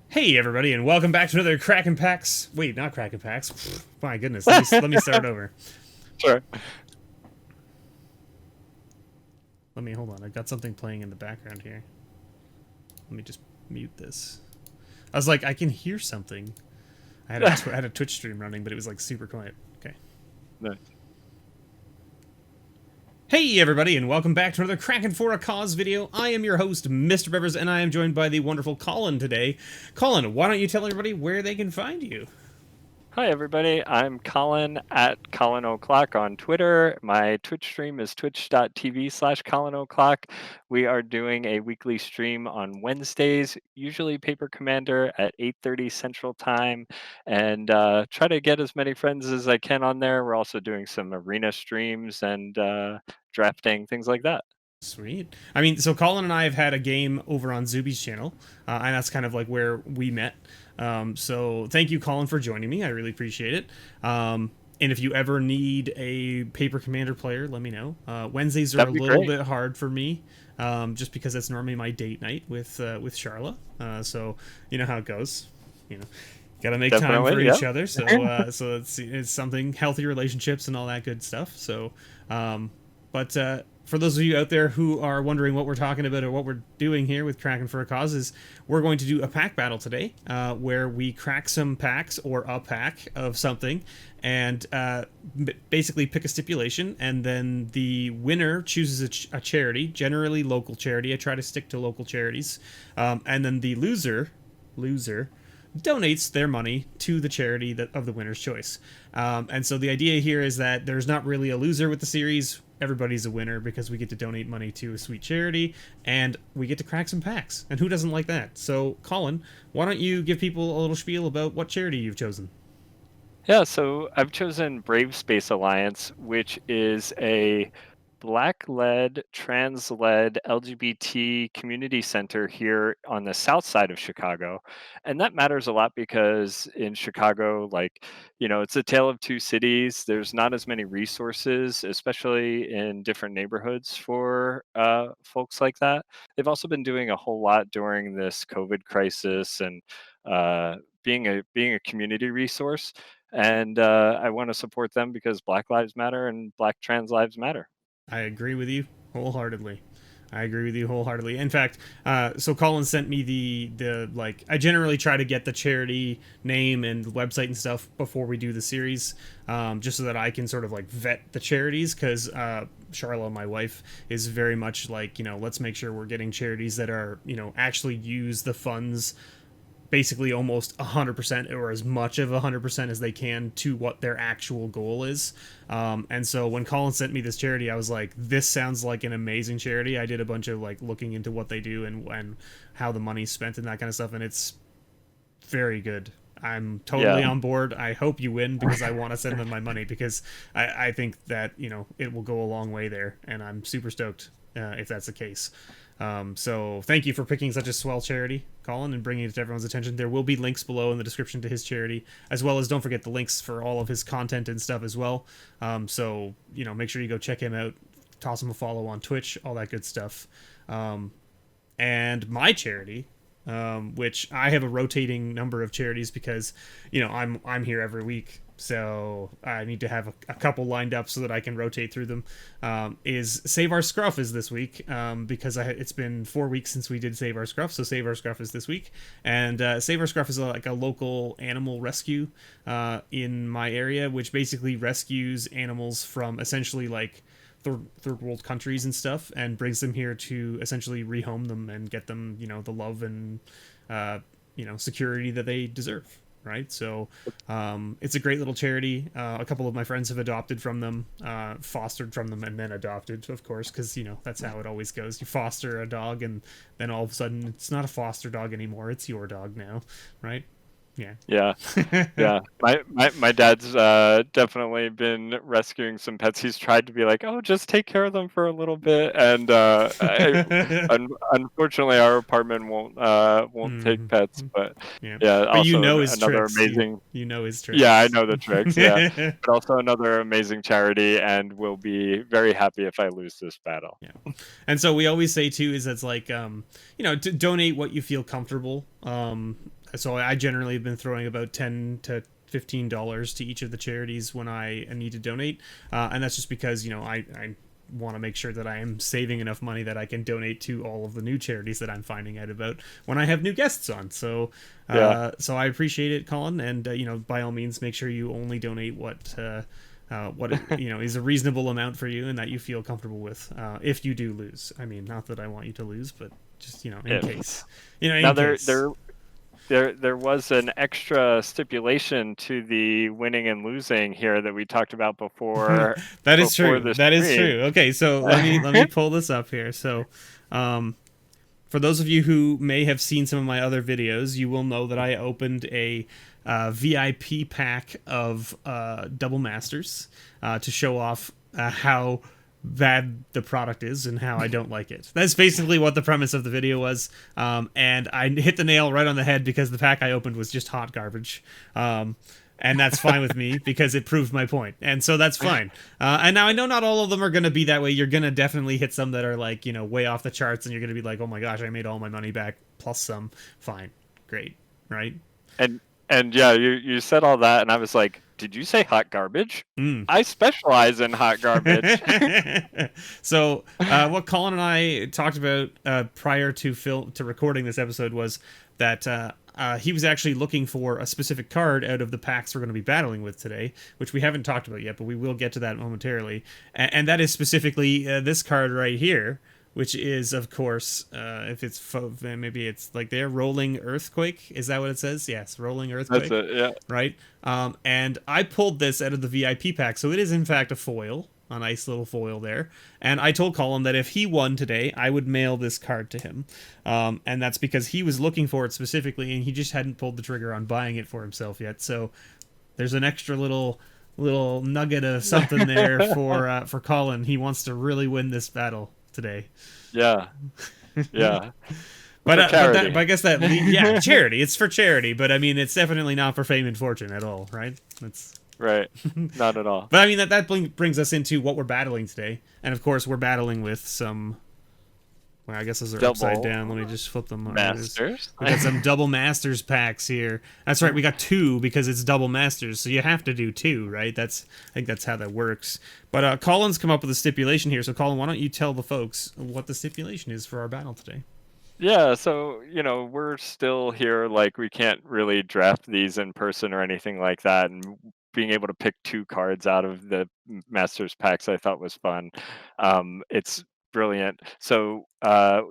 Hey everybody, and welcome back to another Crackin' Packs. Wait, not Crackin' Packs. Pfft, my goodness, let me start over. Sure. Let me hold on. I've got something playing in the background here. Let me just mute this. I was like, I can hear something. I had a Twitch stream running, but it was like super quiet. Okay. Nice. Hey everybody, and welcome back to another Crackin' for a Cause video. I am your host, MrBevers, and I am joined by the wonderful Colin today. Colin, why don't you tell everybody where they can find you? Hi, everybody. I'm Colin at ColinO'Clock on Twitter. My Twitch stream is twitch.tv/ColinO'Clock. We are doing a weekly stream on Wednesdays, usually Paper Commander at 8:30 Central Time, and try to get as many friends as I can on there. We're also doing some arena streams and drafting, things like that. Sweet. I mean, so Colin and I have had a game over on Zuby's channel, and that's kind of like where we met. So thank you, Colin, for joining me. I really appreciate it. And if you ever need a Paper Commander player, let me know. Wednesdays are a That'd be little great. bit hard for me, just because that's normally my date night with Charla. So you know how it goes. You know, got to make time for Definitely, yeah. each other. So so it's something healthy relationships and all that good stuff. So, but for those of you out there who are wondering what we're talking about or what we're doing here with Crackin' for a Cause is we're going to do a pack battle today, where we crack some packs or a pack of something and basically pick a stipulation, and then the winner chooses a charity, generally local charity. I try to stick to local charities, and then the loser donates their money to the charity of the winner's choice. And so the idea here is that there's not really a loser with the series. Everybody's a winner because we get to donate money to a sweet charity and we get to crack some packs. And who doesn't like that? So, Colin, why don't you give people a little spiel about what charity you've chosen? Yeah, so I've chosen Brave Space Alliance, which is a Black-led, trans-led LGBT community center here on the south side of Chicago. And that matters a lot because in Chicago, it's a tale of two cities. There's not as many resources, especially in different neighborhoods for folks like that. They've also been doing a whole lot during this COVID crisis and being a community resource. And I want to support them because Black Lives Matter and Black trans lives matter. I agree with you wholeheartedly. I agree with you wholeheartedly. In fact, so Colin sent me the like. I generally try to get the charity name and website and stuff before we do the series, just so that I can sort of like vet the charities. Because Charla, my wife, is very much like, let's make sure we're getting charities that are, actually use the funds basically almost 100% or as much of 100% as they can to what their actual goal is. And so when Colin sent me this charity, I was like, this sounds like an amazing charity. I did a bunch of like looking into what they do and how the money's spent and that kind of stuff, and it's very good. I'm totally Yeah. on board. I hope you win because I want to send them my money because I think that, it will go a long way there, and I'm super stoked if that's the case. So thank you for picking such a swell charity, Colin, and bringing it to everyone's attention. There will be links below in the description to his charity, as well as don't forget the links for all of his content and stuff as well. So make sure you go check him out, toss him a follow on Twitch, all that good stuff. And my charity, which I have a rotating number of charities because I'm here every week, so I need to have a couple lined up so that I can rotate through them. Is Save Our Scruff is this week, because it's been 4 weeks since we did Save Our Scruff, so Save Our Scruff is this week. And Save Our Scruff is like a local animal rescue in my area, which basically rescues animals from essentially like third world countries and stuff, and brings them here to essentially rehome them and get them the love and security that they deserve, right? So it's a great little charity. A couple of my friends have adopted from them, fostered from them, and then adopted, of course, because that's how it always goes. You foster a dog and then all of a sudden it's not a foster dog anymore, it's your dog now, right? Yeah. Yeah. Yeah. My dad's definitely been rescuing some pets. He's tried to be like, oh, just take care of them for a little bit, and unfortunately, our apartment won't take Mhm. pets. But Yeah, yeah, but also his another tricks. amazing. You know his Yeah, I tricks. know the tricks. Yeah, but also another amazing charity, and will be very happy if I lose this battle. Yeah, and so we always say too is that's like to donate what you feel comfortable So I generally have been throwing about $10 to $15 to each of the charities when I need to donate, and that's just because I want to make sure that I am saving enough money that I can donate to all of the new charities that I'm finding out about when I have new guests on. So, so I appreciate it, Colin, and by all means, make sure you only donate what is a reasonable amount for you and that you feel comfortable with. If you do lose, I mean, not that I want you to lose, but just in case. Now there was an extra stipulation to the winning and losing here that we talked about before. That is true. That is true. Okay, so let me pull this up here. So, for those of you who may have seen some of my other videos, you will know that I opened a VIP pack of Double Masters to show off how bad the product is and how I don't like it. That's basically what the premise of the video was, and I hit the nail right on the head because the pack I opened was just hot garbage, and that's fine with me because it proved my point, and so that's fine. And now I know not all of them are going to be that way. You're going to definitely hit some that are like way off the charts, and you're going to be like, oh my gosh, I made all my money back plus some. Fine, great, right? And yeah, you said all that, and I was like, did you say hot garbage? I specialize in hot garbage. So what Colin and I talked about prior to recording this episode was that he was actually looking for a specific card out of the packs we're going to be battling with today, which we haven't talked about yet, but we will get to that momentarily. And that is specifically this card right here, which is, of course, if it's maybe it's like there, Rolling Earthquake. Is that what it says? Yes, Rolling Earthquake. That's it, yeah. Right? And I pulled this out of the VIP pack, so it is in fact a foil, a nice little foil there. And I told Colin that if he won today, I would mail this card to him. And that's because he was looking for it specifically, and he just hadn't pulled the trigger on buying it for himself yet. So there's an extra little nugget of something there for Colin. He wants to really win this battle today. Yeah. But I guess charity. It's for charity, but I mean, it's definitely not for fame and fortune at all, right? That's right. Not at all. But I mean, that brings us into what we're battling today, and of course, we're battling with some. Well, I guess those are upside down. Let me just flip them. Masters. We got some Double Masters packs here. That's right. We got 2 because it's Double Masters, so you have to do 2, right? I think that's how that works. But Colin's come up with a stipulation here. So Colin, why don't you tell the folks what the stipulation is for our battle today? Yeah, so we're still here. Like, we can't really draft these in person or anything like that, and being able to pick 2 cards out of the Masters packs I thought was fun. It's brilliant. So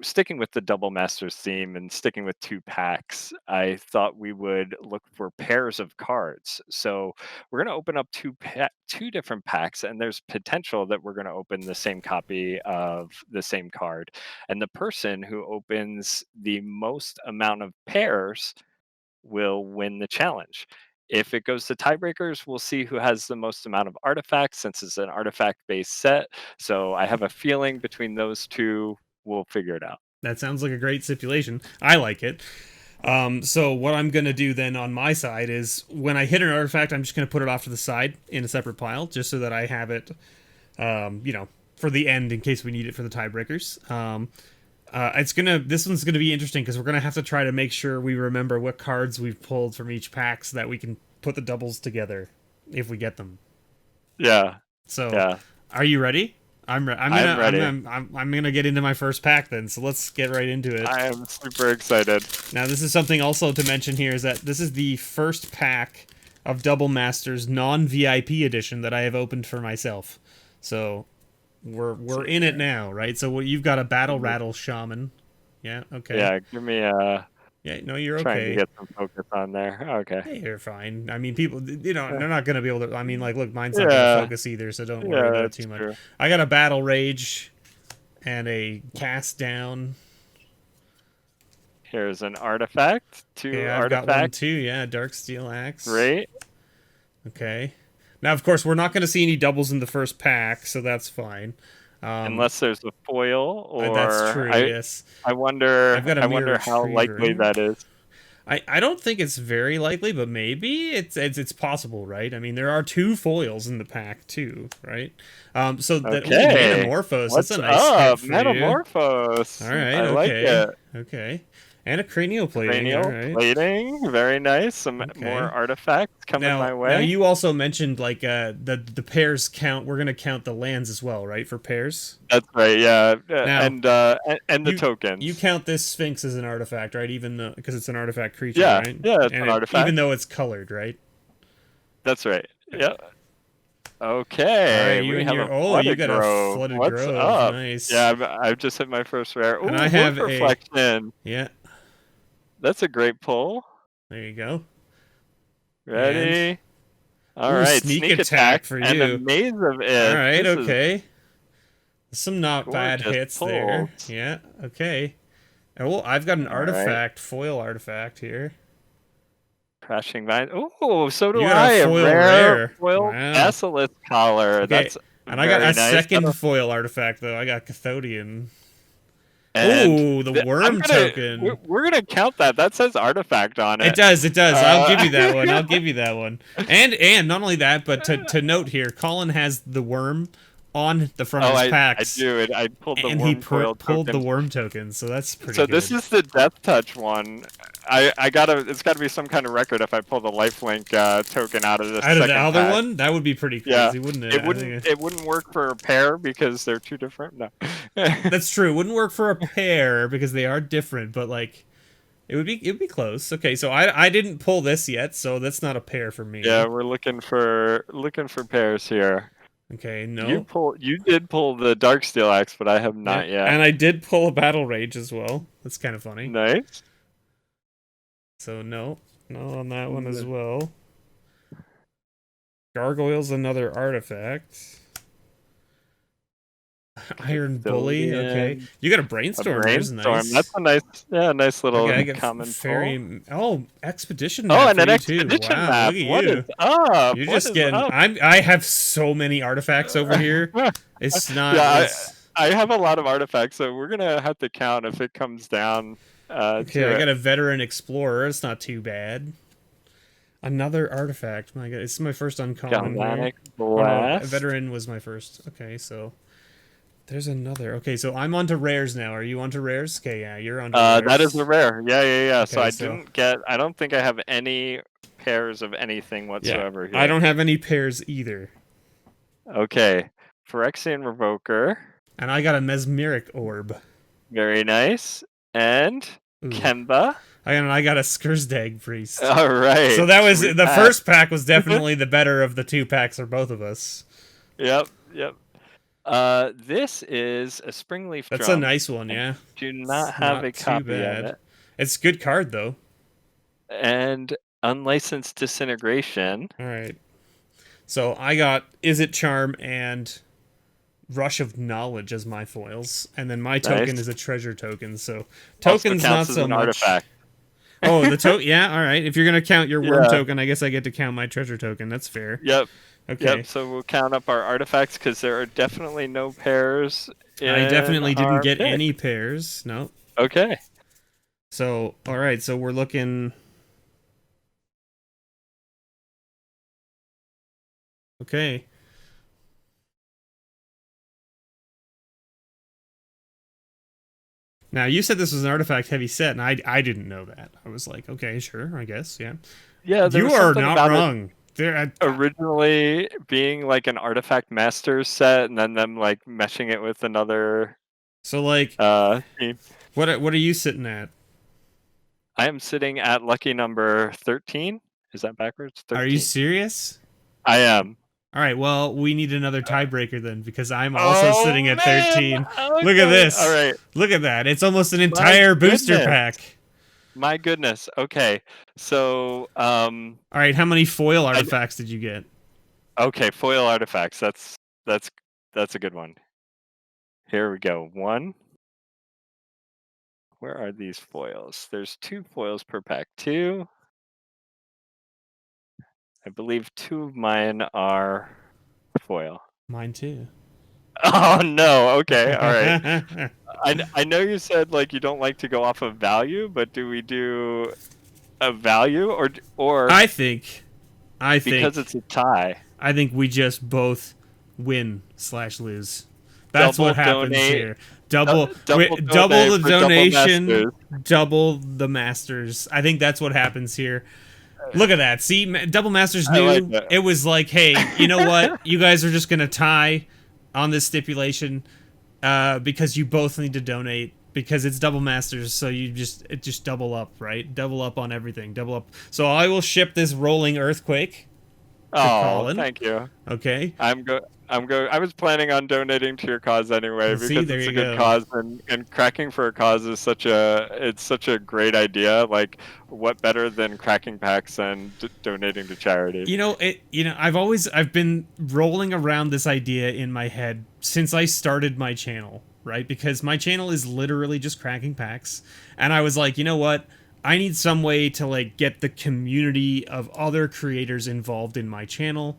sticking with the Double Masters theme and sticking with 2 packs, I thought we would look for pairs of cards. So we're going to open up 2 different packs, and there's potential that we're going to open the same copy of the same card. And the person who opens the most amount of pairs will win the challenge. If it goes to tiebreakers, we'll see who has the most amount of artifacts, since it's an artifact-based set. So I have a feeling between those 2, we'll figure it out. That sounds like a great stipulation. I like it. So what I'm going to do then on my side is when I hit an artifact, I'm just going to put it off to the side in a separate pile, just so that I have it, for the end in case we need it for the tiebreakers. This one's gonna be interesting because we're gonna have to try to make sure we remember what cards we've pulled from each pack so that we can put the doubles together if we get them. Yeah. So, yeah. Are you ready? I'm ready. I'm gonna get into my first pack then. So let's get right into it. I am super excited. Now, this is something also to mention here is that this is the first pack of Double Masters non-VIP edition that I have opened for myself. So we're in it now, right? So you've got a Battle Rattle Shaman. Yeah, okay. Yeah, give me a... Yeah, no, you're trying okay. to get some focus on there. Okay. Hey, you're fine. I mean, people, they're not going to be able to... I mean, like, look, mine's not going to focus either, so don't worry about it too much. True. I got a Battle Rage and a Cast Down. Here's an artifact. 2 artifacts. I've got one too, yeah. Dark Steel Axe. Great. Okay. Now, of course, we're not going to see any doubles in the first pack, so that's fine. Unless there's a foil, or that's true. Yes. I wonder how likely that is. I don't think it's very likely, but maybe it's possible, right? I mean, there are 2 foils in the pack too, right? So that okay. Metamorphos. What's that's a nice up, Metamorphos? All right. I like it. Okay. And a cranial plating. All Cranial right. plating, very nice. Some more Okay. artifacts coming my Now way. you also mentioned like the pairs count. We're gonna count the lands as well, right? For pairs. That's right, yeah, Now and the you tokens. count this Sphinx as an artifact, right? Even though because it's an artifact creature, Yeah, right? yeah, it's And an even artifact. though it's colored, right? That's right. Okay. Yeah. All right, Okay, you we and have your a you flooded got a grove. flooded What's grove. up? Nice. Yeah, I've just hit my first rare. And Ooh, I Wolf have a Reflection. yeah. That's a great pull. There you go. And Ready? All ooh, right, sneak sneak attack attack for and a you. maze of All it. right, This is okay. Some not bad gorgeous hits pulls. there. Yeah, okay. Oh, well, I've got an All right, artifact, foil artifact here. crashing vine. Ooh, so do You got a I. A foil rare rare. foil Wow. basilisk collar. Okay, That's and I got very a nice. second foil artifact though. I got Cathodian. And Ooh, the worm token. we're gonna count that. That says artifact on It it. does, it does. I'll give you that one. Uh, I'll give you that one. And not only that, but to note here, Colin has the worm on the front Oh, of his I packs, do it. I pulled the and he worm foil pulled the token. worm token, so that's pretty So good. this is the death touch one. I gotta. It's gotta be some kind of record if I pull the lifelink token out of this Out of second the other pack. one, that would be pretty Yeah, crazy, wouldn't it? it wouldn't. It wouldn't work for a pair because they're two different. No. That's true. It wouldn't work for a pair because they are different, but like it would be close. Okay, so I didn't pull this yet, so that's not a pair for me. Yeah, we're looking for pairs here. Okay, no. You did pull the Darksteel Axe, but I have not yet. And I did pull a Battle Rage as well. That's kind of funny. Nice. So no on that one as well. Gargoyle's another artifact. Iron Bully, okay. You got a Brainstorm. There's nice. That's a nice little common fairy. pull. Oh, Expedition map. Oh, and for an you expedition too. Wow, map. look at What you. is up? You're What just is getting. up? I have so many artifacts over here. It's not. Yeah, I have a lot of artifacts, so we're gonna have to count if it comes down. Okay, I got a Veteran Explorer. It's not too bad. Another artifact. My God, it's my first uncommon. Galvanic Oh, Blast. no, Veteran was my first. Okay, so there's another. Okay, so I'm onto rares now. Are you onto rares? Okay, yeah, you're onto rares. That is a rare. Yeah. Okay, so I didn't get. I don't think I have any pairs of anything whatsoever here. I don't have any pairs either. Okay, Phyrexian Revoker. And I got a Mesmeric Orb. Very nice. And Kemba. I got a Skursdag Priest. All right. So that was the first pack was definitely the better of the two packs for both of us. Yep. This is a Springleaf Drum. That's a nice one, yeah. Do not have a copy of it. It's a good card though. And Unlicensed Disintegration. All right. So I got Is It Charm and Rush of Knowledge as my foils, and then my token is a treasure token. So tokens not so much. Artifact. Oh, the token. Yeah, all right. If you're gonna count your worm token, I guess I get to count my treasure token. That's fair. Yep. Okay. Yep. So we'll count up our artifacts because there are definitely no pairs. I definitely didn't get any pairs. No. Okay. So all right. So we're looking. Okay. Now, you said this was an artifact heavy set, and I didn't know that. I was like, okay, sure, I guess, yeah. Yeah, you are not wrong. Originally being like an artifact masters set, and then them like meshing it with another. So like, team. What are you sitting at? I am sitting at lucky number 13. Is that backwards? 13. Are you serious? I am. All right, well, we need another tiebreaker then, because I'm also sitting at 13. Okay. Look at this. All right. Look at that. It's almost an entire booster pack. My goodness. Okay. So, all right, how many foil artifacts did you get? Okay, foil artifacts. That's a good one. Here we go. One. Where are these foils? There's 2 foils per pack. 2. I believe 2 of mine are foil. Mine too. Oh no! Okay, all right. I know you said like you don't like to go off of value, but do we do a value or? I think because it's a tie. I think we just both win/lose. That's double what happens donate, here. Double, double double donate the for double donation, masters. double the masters. I think that's what happens here. Look at that. See, Double Masters I like knew that. it was like, hey, you know what? You guys are just gonna tie on this stipulation because you both need to donate because it's Double Masters. So it just double up, right? Double up on everything. Double up. So I will ship this rolling earthquake to Oh, Colin. thank you. Okay. I was planning on donating to your cause anyway See, because there it's you a good go. cause, and cracking for a cause is such a great idea. Like, what better than cracking packs and donating to charity? I've been rolling around this idea in my head since I started my channel, right? Because my channel is literally just cracking packs, and I was like, you know what? I need some way to like get the community of other creators involved in my channel.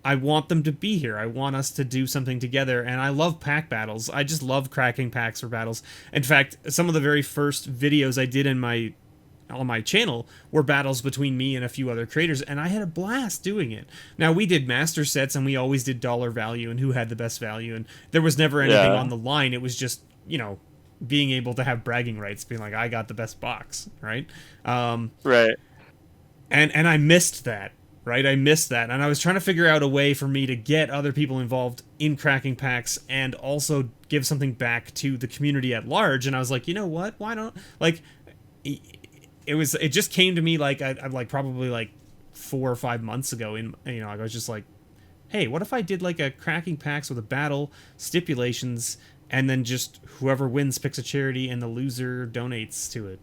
I want them to be here. I want us to do something together. And I love pack battles. I just love cracking packs for battles. In fact, some of the very first videos I did on my channel were battles between me and a few other creators, and I had a blast doing it. Now, we did master sets, and we always did dollar value and who had the best value, and there was never anything Yeah, on the line. It was just, being able to have bragging rights, being like, I got the best box, right? right. And I missed that, right? I missed that, and I was trying to figure out a way for me to get other people involved in cracking packs and also give something back to the community at large. And I was like, you know what? Why don't like it just came to me like I'm like probably like 4 or 5 months ago. I was just like, hey, what if I did like a cracking packs with a battle stipulations, and then just whoever wins picks a charity and the loser donates to it,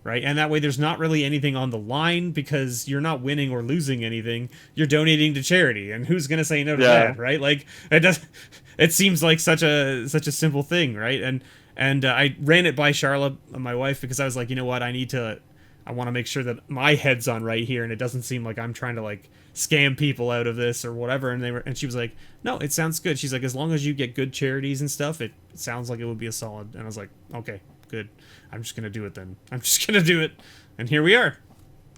right? And that way there's not really anything on the line because you're not winning or losing anything. You're donating to charity, and who's gonna say no to Yeah, that, right? Like it seems like such a simple thing, right? And I ran it by Charlotte, my wife, because I was like, you know what, I want to make sure that my head's on right here, and it doesn't seem like I'm trying to like scam people out of this or whatever. And she was like, no, it sounds good. She's like, as long as you get good charities and stuff, it sounds like it would be a solid. And I was like, okay, good. I'm just gonna do it then. I'm just gonna do it, and here we are.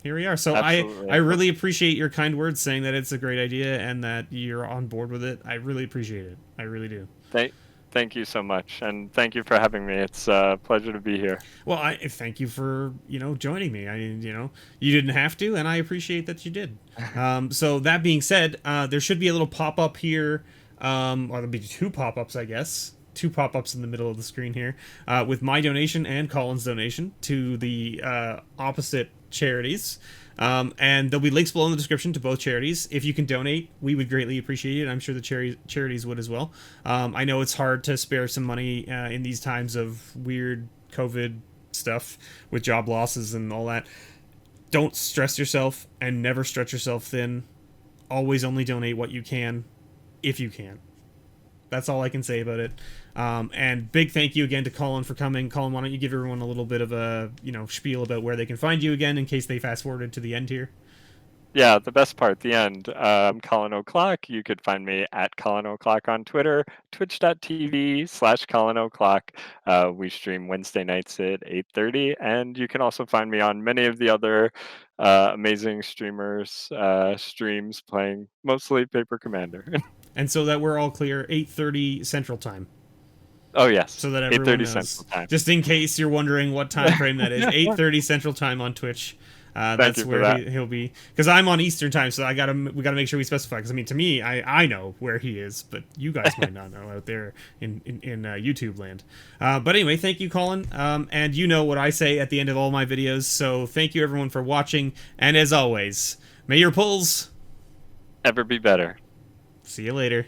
Here we are. So absolutely. I really appreciate your kind words saying that it's a great idea and that you're on board with it. I really appreciate it. I really do. Thank, thank you so much, and thank you for having me. It's a pleasure to be here. Well, I thank you for joining me. You didn't have to, and I appreciate that you did. So that being said, there should be a little pop up here, or there'll be two pop ups, I guess. Two pop ups in the middle of the screen here, with my donation and Colin's donation to the opposite charities. And there'll be links below in the description to both charities. If you can donate, we would greatly appreciate it. I'm sure the charities would as well. I know it's hard to spare some money in these times of weird COVID stuff with job losses and all that. Don't stress yourself and never stretch yourself thin. Always only donate what you can, if you can. That's all I can say about it. And big thank you again to Colin for coming. Colin, why don't you give everyone a little bit of a spiel about where they can find you again in case they fast forwarded to the end here. Yeah, the best part, the end. I'm ColinO'Clock. You could find me at ColinO'Clock on Twitter, twitch.tv/ColinO'Clock. We stream Wednesday nights at 8:30, and you can also find me on many of the other amazing streamers' streams playing mostly Paper Commander. And so that we're all clear, 8:30 Central Time. Oh, yes, So that everyone 8:30 knows. Central Time. Just in case you're wondering what time frame that is, 8:30 Central Time on Twitch. Thank That's you for where that. he'll be, because I'm on Eastern Time, so we gotta make sure we specify. Because I mean, to me, I know where he is, but you guys might not know out there in YouTube land. But anyway, thank you, Colin. And you know what I say at the end of all my videos. So thank you everyone for watching, and as always, may your pulls Ever be better. see you later.